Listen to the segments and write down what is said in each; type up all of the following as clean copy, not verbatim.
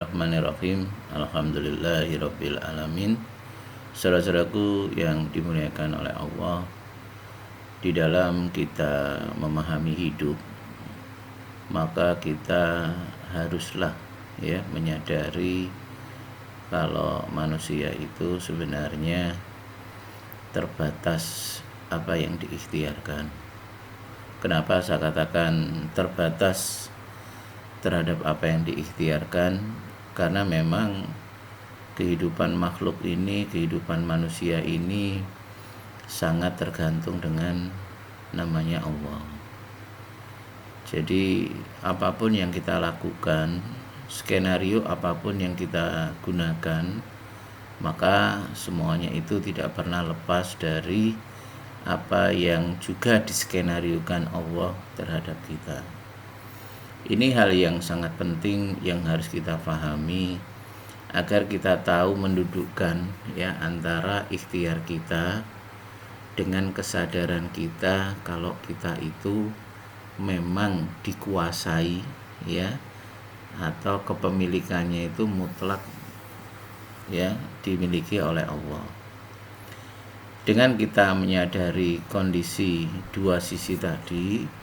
Bismillahirrahmanirrahim. Alhamdulillahirabbil alamin. Saudara-saudaraku yang dimuliakan oleh Allah, di dalam kita memahami hidup, maka kita haruslah menyadari kalau manusia itu sebenarnya terbatas apa yang diikhtiarkan. Kenapa saya katakan terbatas terhadap apa yang diikhtiarkan? Karena memang kehidupan makhluk ini, kehidupan manusia ini sangat tergantung dengan namanya Allah. Jadi apapun yang kita lakukan, skenario apapun yang kita gunakan, maka semuanya itu tidak pernah lepas dari apa yang juga diskenariokan Allah terhadap kita. Ini hal yang sangat penting yang harus kita pahami agar kita tahu mendudukkan antara ikhtiar kita dengan kesadaran kita kalau kita itu memang dikuasai atau kepemilikannya itu mutlak dimiliki oleh Allah. Dengan kita menyadari kondisi dua sisi tadi,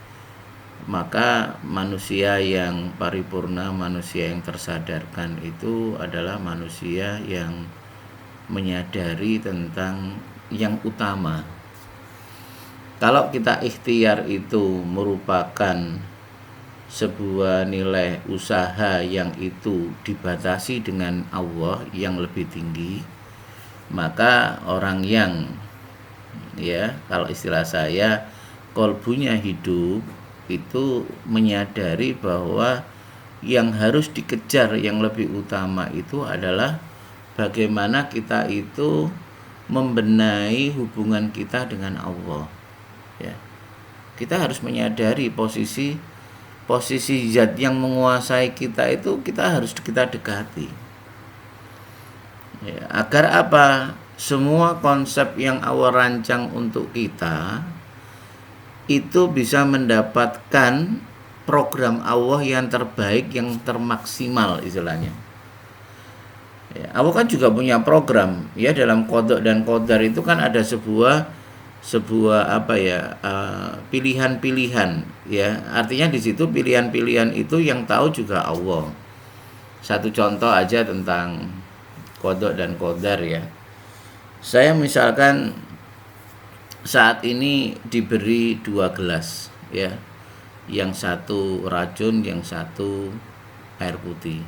maka manusia yang paripurna, manusia yang tersadarkan itu adalah manusia yang menyadari tentang yang utama. Kalau kita ikhtiar itu merupakan sebuah nilai usaha yang itu dibatasi dengan Allah yang lebih tinggi, maka orang yang kalau istilah saya kolbunya hidup itu menyadari bahwa yang harus dikejar yang lebih utama itu adalah bagaimana kita itu membenahi hubungan kita dengan Allah. Kita harus menyadari posisi zat yang menguasai kita itu kita harus kita dekati. Agar apa? Semua konsep yang Allah rancang untuk kita itu bisa mendapatkan program Allah yang terbaik, yang termaksimal istilahnya. Allah kan juga punya program dalam qada dan qadar itu kan ada sebuah pilihan-pilihan artinya di situ pilihan-pilihan itu yang tahu juga Allah. Satu contoh aja tentang qada dan qadar saya misalkan saat ini diberi 2 gelas yang satu racun, yang satu air putih.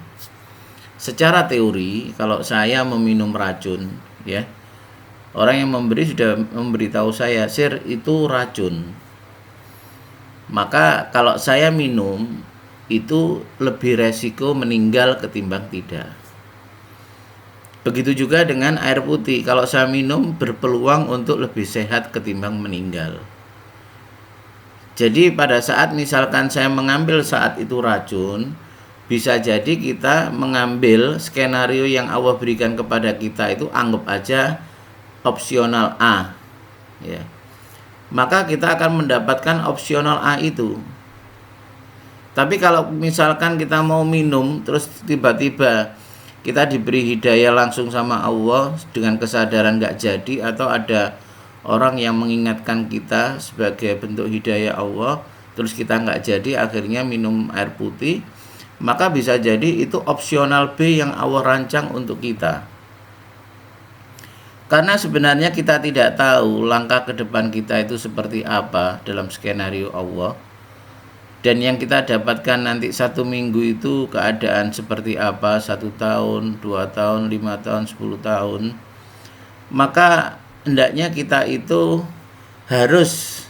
Secara teori kalau saya meminum racun orang yang memberi sudah memberitahu saya, "Sir, itu racun." Maka kalau saya minum itu lebih resiko meninggal ketimbang tidak. Begitu juga dengan air putih. Kalau saya minum berpeluang untuk lebih sehat ketimbang meninggal. Jadi pada saat misalkan saya mengambil saat itu racun, bisa jadi kita mengambil skenario yang Allah berikan kepada kita itu anggap aja opsional A. Maka kita akan mendapatkan opsional A itu. Tapi kalau misalkan kita mau minum terus tiba-tiba kita diberi hidayah langsung sama Allah dengan kesadaran gak jadi, atau ada orang yang mengingatkan kita sebagai bentuk hidayah Allah terus kita gak jadi akhirnya minum air putih, maka bisa jadi itu opsional B yang Allah rancang untuk kita. Karena sebenarnya kita tidak tahu langkah ke depan kita itu seperti apa dalam skenario Allah. Dan yang kita dapatkan nanti 1 minggu itu keadaan seperti apa, 1 tahun, 2 tahun, 5 tahun, 10 tahun. Maka hendaknya kita itu harus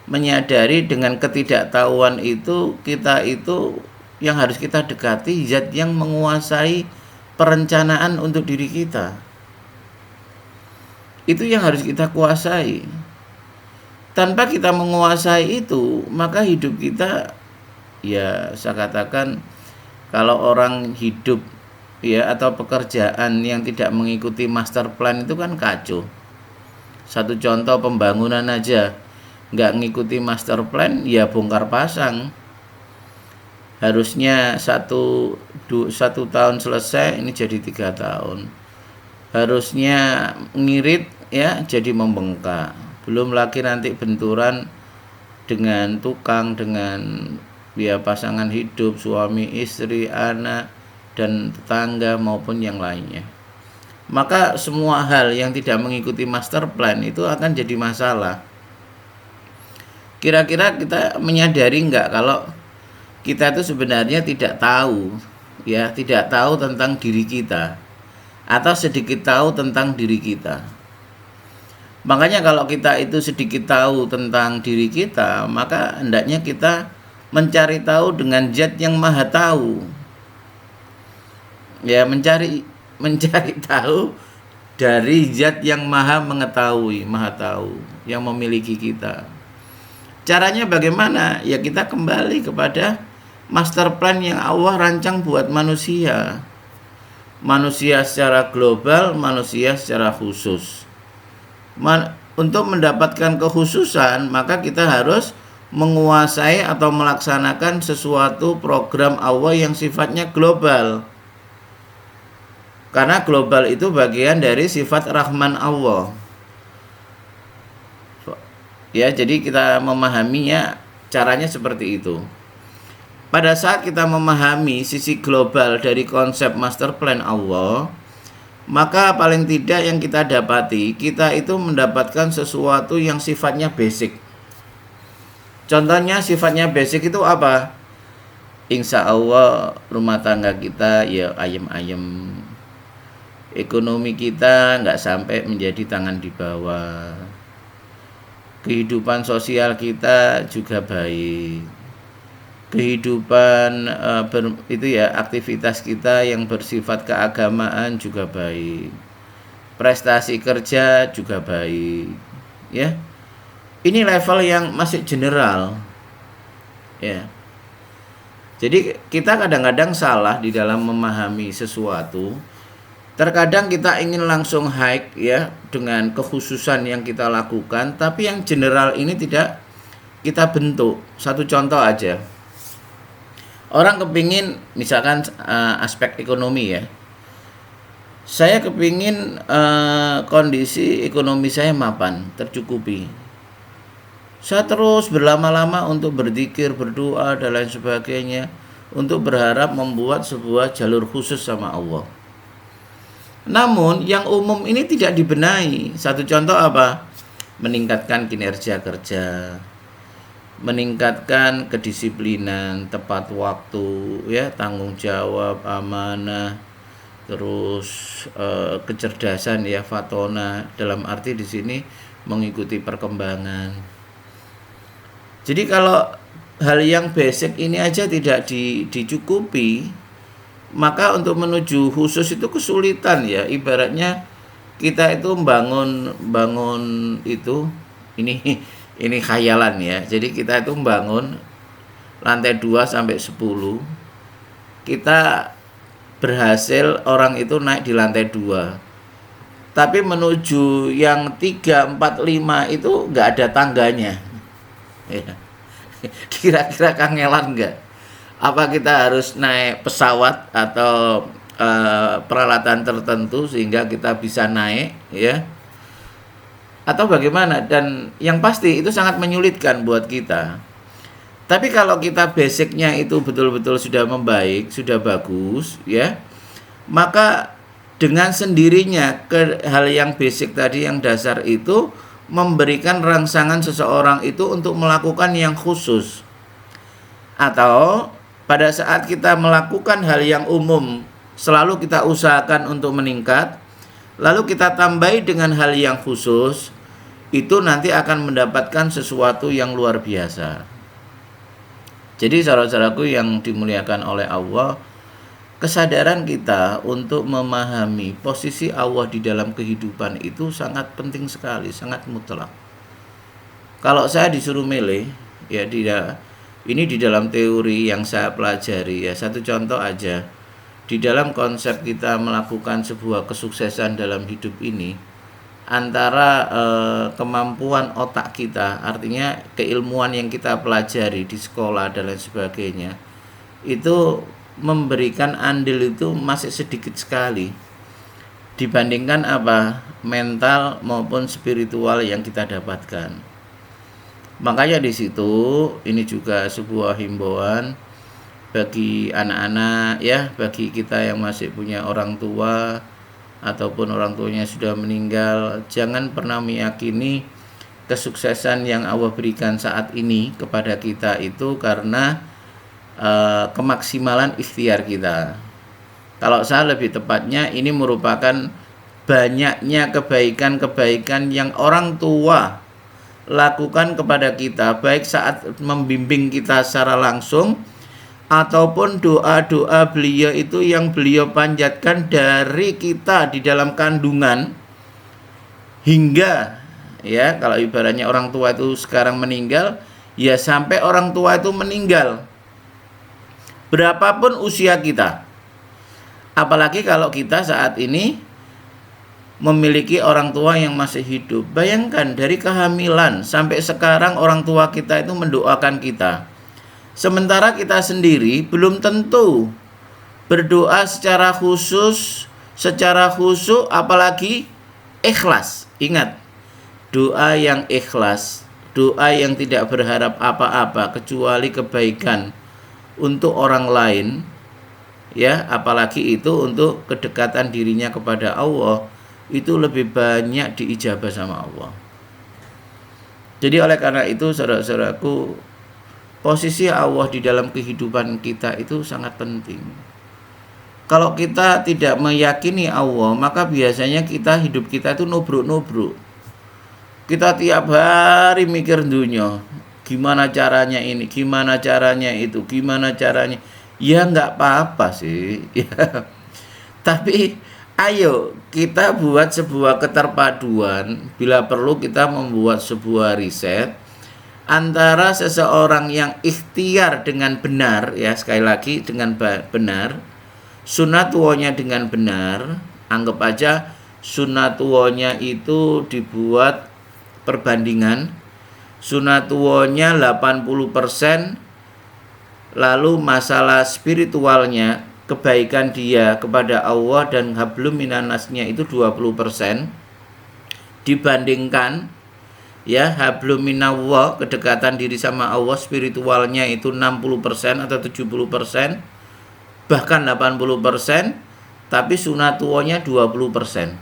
menyadari dengan ketidaktahuan itu, kita itu yang harus kita dekati zat yang menguasai perencanaan untuk diri kita. Itu yang harus kita kuasai. Tanpa kita menguasai itu, maka hidup kita saya katakan kalau orang hidup atau pekerjaan yang tidak mengikuti master plan itu kan kacau. Satu contoh pembangunan aja nggak ngikuti master plan, bongkar pasang. harusnya satu tahun selesai, ini jadi 3 tahun. Harusnya ngirit ya jadi membengkak. Belum lagi nanti benturan dengan tukang, dengan ya pasangan hidup, suami istri, anak dan tetangga maupun yang lainnya. Maka semua hal yang tidak mengikuti master plan itu akan jadi masalah. Kira-kira kita menyadari enggak kalau kita itu sebenarnya tidak tahu ya, tidak tahu tentang diri kita atau sedikit tahu tentang diri kita. Makanya kalau kita itu sedikit tahu tentang diri kita, maka hendaknya kita mencari tahu dengan zat yang maha tahu. Ya, mencari tahu dari zat yang maha mengetahui, maha tahu, yang memiliki kita. Caranya bagaimana? Ya kita kembali kepada master plan yang Allah rancang buat manusia. Manusia secara global, manusia secara khusus. Untuk mendapatkan kekhususan, maka kita harus menguasai atau melaksanakan sesuatu program Allah yang sifatnya global. Karena global itu bagian dari sifat Rahman Allah. Ya, jadi kita memahaminya caranya seperti itu. Pada saat kita memahami sisi global dari konsep master plan Allah, maka paling tidak yang kita dapati, kita itu mendapatkan sesuatu yang sifatnya basic. Contohnya sifatnya basic itu apa? Insya Allah rumah tangga kita ya ayem-ayem. Ekonomi kita nggak sampai menjadi tangan di bawah. Kehidupan sosial kita juga baik. Kehidupan aktivitas kita yang bersifat keagamaan juga baik. Prestasi kerja juga baik. Ya. Ini level yang masih general. Ya. Jadi kita kadang-kadang salah di dalam memahami sesuatu. Terkadang kita ingin langsung hike ya dengan kekhususan yang kita lakukan, tapi yang general ini tidak kita bentuk. Satu contoh aja. Orang kepingin misalkan aspek ekonomi ya. Saya kepingin kondisi ekonomi saya mapan, tercukupi. Saya terus berlama-lama untuk berzikir, berdoa dan lain sebagainya untuk berharap membuat sebuah jalur khusus sama Allah. Namun yang umum ini tidak dibenahi. Satu contoh apa? Meningkatkan kinerja kerja, meningkatkan kedisiplinan, tepat waktu, ya, tanggung jawab, amanah, terus kecerdasan ya, fatona, dalam arti di sini mengikuti perkembangan. Jadi kalau hal yang basic ini aja tidak dicukupi, maka untuk menuju khusus itu kesulitan ya. Ibaratnya kita itu bangun itu ini khayalan ya. Jadi kita itu membangun lantai 2 sampai 10. Kita berhasil orang itu naik di lantai 2. Tapi menuju yang 3, 4, 5 itu enggak ada tangganya. Ya. Kira-kira kangelan enggak? Apa kita harus naik pesawat atau peralatan tertentu sehingga kita bisa naik ya? Atau bagaimana? Dan yang pasti itu sangat menyulitkan buat kita. Tapi kalau kita basicnya itu betul-betul sudah membaik, sudah bagus ya, maka dengan sendirinya hal yang basic tadi yang dasar itu memberikan rangsangan seseorang itu untuk melakukan yang khusus. Atau pada saat kita melakukan hal yang umum, selalu kita usahakan untuk meningkat, lalu kita tambahi dengan hal yang khusus, itu nanti akan mendapatkan sesuatu yang luar biasa. Jadi saudara-saudaraku yang dimuliakan oleh Allah, kesadaran kita untuk memahami posisi Allah di dalam kehidupan itu sangat penting sekali, sangat mutlak. Kalau saya disuruh milih, ya ini di dalam teori yang saya pelajari ya, satu contoh aja. Di dalam konsep kita melakukan sebuah kesuksesan dalam hidup ini, antara kemampuan otak kita, artinya keilmuan yang kita pelajari di sekolah dan lain sebagainya, itu memberikan andil itu masih sedikit sekali dibandingkan mental maupun spiritual yang kita dapatkan. Makanya di situ ini juga sebuah himbauan bagi anak-anak ya, bagi kita yang masih punya orang tua ataupun orang tuanya sudah meninggal, jangan pernah meyakini kesuksesan yang Allah berikan saat ini kepada kita itu karena kemaksimalan ikhtiar kita. Kalau saya lebih tepatnya ini merupakan banyaknya kebaikan-kebaikan yang orang tua lakukan kepada kita, baik saat membimbing kita secara langsung ataupun doa-doa beliau itu yang beliau panjatkan dari kita di dalam kandungan hingga ya, kalau ibaratnya orang tua itu sekarang meninggal, ya sampai orang tua itu meninggal berapapun usia kita. Apalagi kalau kita saat ini memiliki orang tua yang masih hidup. Bayangkan dari kehamilan sampai sekarang orang tua kita itu mendoakan kita. Sementara kita sendiri belum tentu berdoa secara khusus, secara khusyuk, apalagi ikhlas. Ingat, doa yang ikhlas, doa yang tidak berharap apa-apa kecuali kebaikan untuk orang lain, ya, apalagi itu untuk kedekatan dirinya kepada Allah, itu lebih banyak diijabah sama Allah. Jadi oleh karena itu saudara-saudaraku, posisi Allah di dalam kehidupan kita itu sangat penting. Kalau kita tidak meyakini Allah, maka biasanya hidup kita itu nubruk-nubruk. Kita tiap hari mikir dunia, gimana caranya ini, gimana caranya itu, gimana caranya. Ya nggak apa-apa sih ya. Tapi ayo kita buat sebuah keterpaduan. Bila perlu kita membuat sebuah riset antara seseorang yang ikhtiar dengan benar, ya sekali lagi dengan benar, sunatullahnya dengan benar. Anggap aja sunatullahnya itu dibuat perbandingan, sunatullahnya 80%, lalu masalah spiritualnya, kebaikan dia kepada Allah dan hablum minannasnya itu 20%, dibandingkan ya hablum minallah, kedekatan diri sama Allah, spiritualnya itu 60% atau 70%, bahkan 80%, tapi sunatullahnya 20%.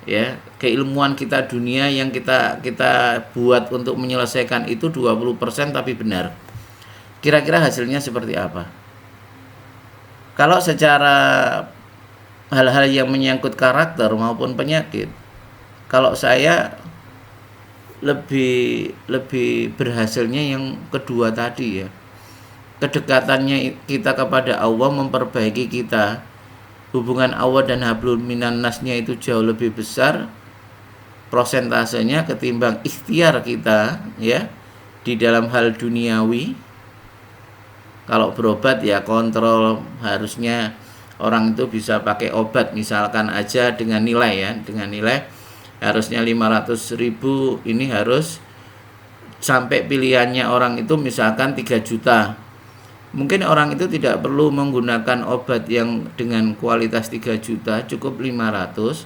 Ya, keilmuan kita dunia yang kita buat untuk menyelesaikan itu 20% tapi benar. Kira-kira hasilnya seperti apa? Kalau secara hal-hal yang menyangkut karakter maupun penyakit, kalau saya lebih berhasilnya yang kedua tadi ya. Kedekatannya kita kepada Allah memperbaiki kita. Hubungan Allah dan hablum minannasnya itu jauh lebih besar prosentasenya ketimbang ikhtiar kita ya di dalam hal duniawi. Kalau berobat ya kontrol, harusnya orang itu bisa pakai obat misalkan aja dengan nilai ya, dengan nilai harusnya 500.000, ini harus sampai pilihannya orang itu misalkan 3 juta. Mungkin orang itu tidak perlu menggunakan obat yang dengan kualitas 3 juta, cukup 500.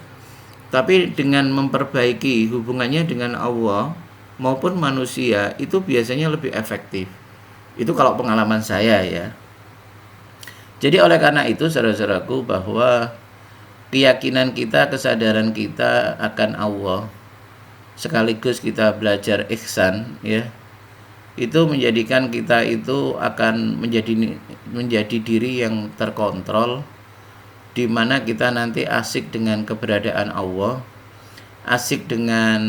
Tapi dengan memperbaiki hubungannya dengan Allah maupun manusia itu biasanya lebih efektif. Itu kalau pengalaman saya ya. Jadi oleh karena itu saudara-saudaraku, bahwa keyakinan kita, kesadaran kita akan Allah, sekaligus kita belajar ihsan ya, itu menjadikan kita itu akan menjadi diri yang terkontrol, di mana kita nanti asik dengan keberadaan Allah, asik dengan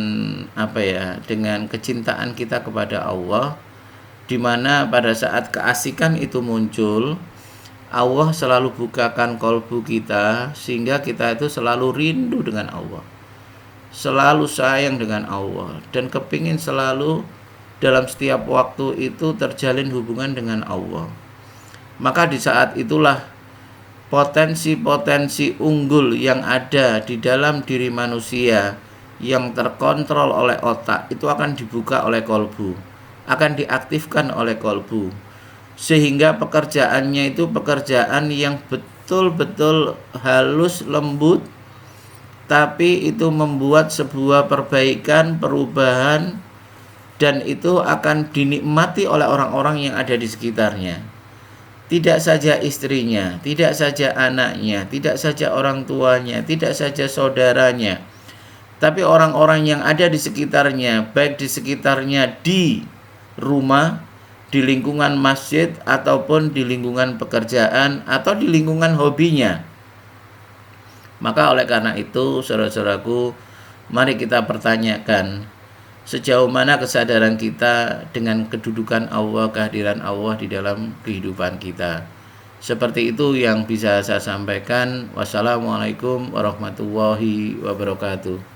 dengan kecintaan kita kepada Allah, di mana pada saat keasikan itu muncul, Allah selalu bukakan kolbu kita sehingga kita itu selalu rindu dengan Allah, selalu sayang dengan Allah, dan kepingin selalu dalam setiap waktu itu terjalin hubungan dengan Allah. Maka di saat itulah potensi-potensi unggul yang ada di dalam diri manusia yang terkontrol oleh otak itu akan dibuka oleh kolbu, akan diaktifkan oleh kolbu. sehingga pekerjaannya itu pekerjaan yang betul-betul halus, lembut, tapi itu membuat sebuah perbaikan, perubahan, dan itu akan dinikmati oleh orang-orang yang ada di sekitarnya. Tidak saja istrinya, tidak saja anaknya, tidak saja orang tuanya, tidak saja saudaranya, tapi orang-orang yang ada di sekitarnya, baik di sekitarnya di rumah, di lingkungan masjid, ataupun di lingkungan pekerjaan, atau di lingkungan hobinya. Maka oleh karena itu, saudara-saudaraku, mari kita pertanyakan sejauh mana kesadaran kita dengan kedudukan Allah, kehadiran Allah di dalam kehidupan kita. Seperti itu yang bisa saya sampaikan. Wassalamualaikum warahmatullahi wabarakatuh.